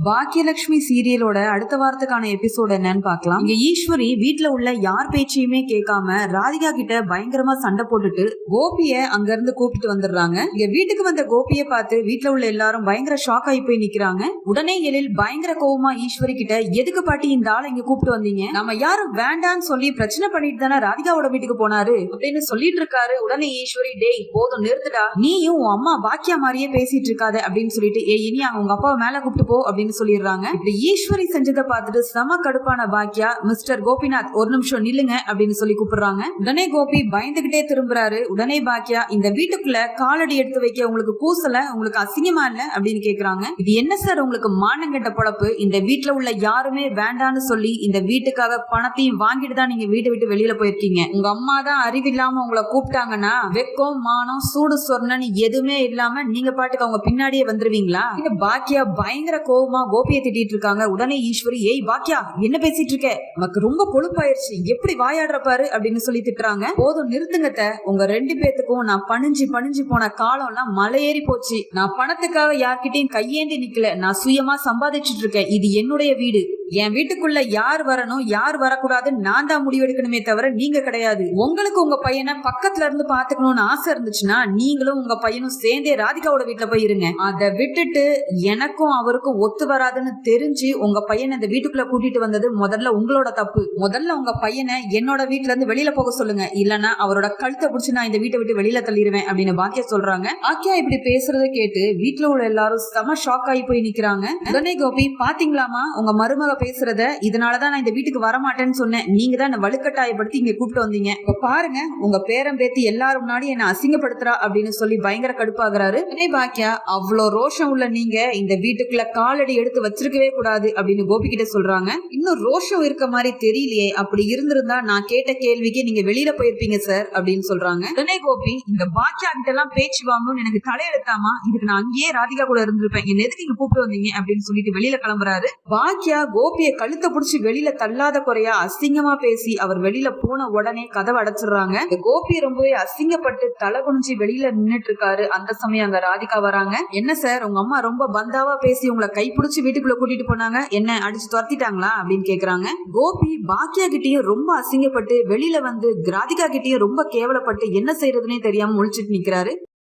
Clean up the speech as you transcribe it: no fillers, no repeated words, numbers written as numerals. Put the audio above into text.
பாக்கியலட்சுமி சீரியலோட அடுத்த வாரத்துக்கான எபிசோட் என்னன்னு பார்க்கலாம். இங்க ஈஸ்வரி வீட்டுல உள்ள யார் பேச்சையுமே கேட்காம ராதிகா கிட்ட பயங்கரமா சண்டை போட்டுட்டு கோபிய அங்க இருந்து கூப்பிட்டு வந்துடுறாங்க. இங்க வீட்டுக்கு வந்த கோபிய பார்த்து வீட்டுல உள்ள எல்லாரும் பயங்கர ஷாக் ஆகி போய் நிக்கிறாங்க. உடனே எழில் பயங்கர கோவமா ஈஸ்வரி கிட்ட, எதுக்கு பாட்டி இந்த ஆளை இங்க கூப்பிட்டு வந்தீங்க? நம்ம யாரும் வேண்டான்னு சொல்லி பிரச்சனை பண்ணிட்டு தானே ராதிகாவோட வீட்டுக்கு போனாரு அப்படின்னு சொல்லிட்டு இருக்காரு. உடனே ஈஸ்வரி, டேய் போதும் நிறுத்துடா, நீயும் உன் அம்மா பாக்கியா மாதிரியே பேசிட்டு இருக்காத அப்படின்னு சொல்லிட்டு, இனியா உங்க அப்பாவை மேல கூப்பிட்டு போ அப்படின்னு சொல்லிடுறாங்க. இப்படி ஈஸ்வரி செஞ்சதை பார்த்துட்டு செம கடுப்பான பாக்கியா, மிஸ்டர் கோபிநாத் ஒரு நிமிஷம் நில்லுங்க அப்படின்னு சொல்லி கூப்பிடுறாங்க. உடனே கோபி பயந்துகிட்டே திரும்புறாரு. உடனே பாக்கியா, இந்த வீட்டுக்குள்ள காலடி எடுத்து வைக்க உங்களுக்கு கூசல, உங்களுக்கு அசிங்கமா இல்ல அப்படின்னு கேக்குறாங்க. இது என்ன சார் உங்களுக்கு மானங்கெட்ட பொழப்பு? இந்த வீட்டுல உள்ள யாருமே வேண்டான்னு சொல்லி இந்த வீட்டுக்காக பணத்தையும் வாங்கிட்டு தான் நீங்க வீட்டை விட்டு வெளியில போயிருக்கீங்க. உங்க அம்மா தான் அறிவில்லாம உங்களை கூப்பிட்டாங்கன்னா வெக்கம் மானம் சூடு சொர்ணன்னு எதுவுமே இல்லாம நீங்க பாட்டுக்கு அவங்க பின்னாடியே வந்துருவீங்களா? பாக்கியா பயங்கர கோவமா கோபியை திட்டிட்டு இருக்காங்க. உடனே ஈஸ்வரி, ஏய் பாக்கியா என்ன பேசிட்டு இருக்க? நமக்கு ரொம்ப கொழுப்பாயிருச்சு, எப்படி வாயாடுற பாரு அப்படின்னு சொல்லி திட்டுறாங்க. போதும் நிறுத்துங்கத்த, உங்க ரெண்டு பேத்துக்கும் நான் பணிஞ்சு போன காலம் எல்லாம் மலையேறி போச்சு. நான் பணத்துக்காக யார்கிட்டையும் கையேந்தி நிக்கல, நான் சுயமா சம்பாதிச்சுட்டு இருக்கேன். இது என்னுடைய வீடு. என் வீட்டுக்குள்ள யார் வரணும் யார் வரக்கூடாதுன்னு நான் தான் முடிவெடுக்கணுமே தவிர நீங்க கிடையாது. உங்களுக்கு உங்க பையனை பக்கத்துல இருந்து பாத்துக்கணும்னு ஆசை இருந்துச்சுன்னா நீங்களும் உங்க பையனும் சேர்ந்தே ராதிகாவோட வீட்டுல போய் இருங்க. அதை விட்டுட்டு எனக்கும் அவருக்கும் ஒத்து வராதுன்னு தெரிஞ்சு உங்க பையனை இந்த வீட்டுக்குள்ள கூட்டிட்டு வந்தது முதல்ல உங்களோட தப்பு. முதல்ல உங்க பையனை என்னோட வீட்டுல இருந்து வெளியில போக சொல்லுங்க, இல்லன்னா அவரோட கழுத்தை பிடிச்சு நான் இந்த வீட்டை விட்டு வெளியில தள்ளிடுவேன் அப்படின்னு பாக்கியா சொல்றாங்க. பாக்கியா இப்படி பேசுறத கேட்டு வீட்டுல உள்ள எல்லாரும் செம ஷாக் ஆகி போய் நிக்கிறாங்க. உடனே கோபி, பாத்தீங்களாமா உங்க மருமக பேசுறத, இதனாலதான் நான் இந்த வீட்டுக்கு வரமாட்டேன்னு சொன்னேன், நீங்க தான் என்ன வலுக்கட்டாயப்படுத்தி இங்க கூப்பிட்டு வந்தீங்க. இப்ப பாருங்க உங்க பேரம் பேத்தி எல்லாரும் முன்னாடி என்ன அசிங்கப்படுத்துறா அப்படின்னு சொல்லி பயங்கர கடுப்பாகிறாரு. பாக்கியா, அவ்வளோ ரோஷம் உள்ள நீங்க இந்த வீட்டுக்குள்ள காலடி எடுத்து வச்சிருக்கவே கூடாது அப்படின்னு கோபி கிட்ட சொல்றாங்க. இன்னும் ரோஷம் இருக்க மாதிரி தெரியலையே, அப்படி இருந்திருந்தா நான் கேட்ட கேள்விக்கு நீங்க வெளியில போயிருப்பீங்க சார் அப்படின்னு சொல்றாங்க. உடனே கோபி, இந்த பாக்கியா கிட்ட எல்லாம் பேச்சு வாங்கணும்னு எனக்கு தலையெடுத்தாமா, இதுக்கு நான் அங்கேயே ராதிகா கூட இருந்திருப்பேன், என்ன எதுக்கு இங்க கூப்பிட்டு வந்தீங்க அப்படின்னு சொல்லிட்டு வெளியில கிளம்புறாரு. பாக்கியா கோபியை கழுத்தை பிடிச்சி வெளியில தள்ளாத குறையா அசிங்கமா பேசி அவர் வெளியில போன உடனே கதவை அடைச்சிடுறாங்க. கோபி ரொம்பவே அசிங்கப்பட்டு தலை குனிஞ்சு வெளியில நின்னுட்டு இருக்காரு. அந்த சமயம் அங்க ராதிகா வராங்க. என்ன சார் உங்க அம்மா ரொம்ப பந்தாவா பேசி உங்களை கைப்பிடிச்சு வீட்டுக்குள்ள கூட்டிட்டு போனாங்க, என்ன அடிச்சு துரத்திட்டாங்களா அப்படின்னு கேக்குறாங்க. கோபி பாக்கியா கிட்டயும் ரொம்ப அசிங்கப்பட்டு வெளியில வந்து ராதிகா கிட்டயும் ரொம்ப கேவலப்பட்டு என்ன செய்யறதுன்னே தெரியாம முழிச்சிட்டு நிக்கிறாரு.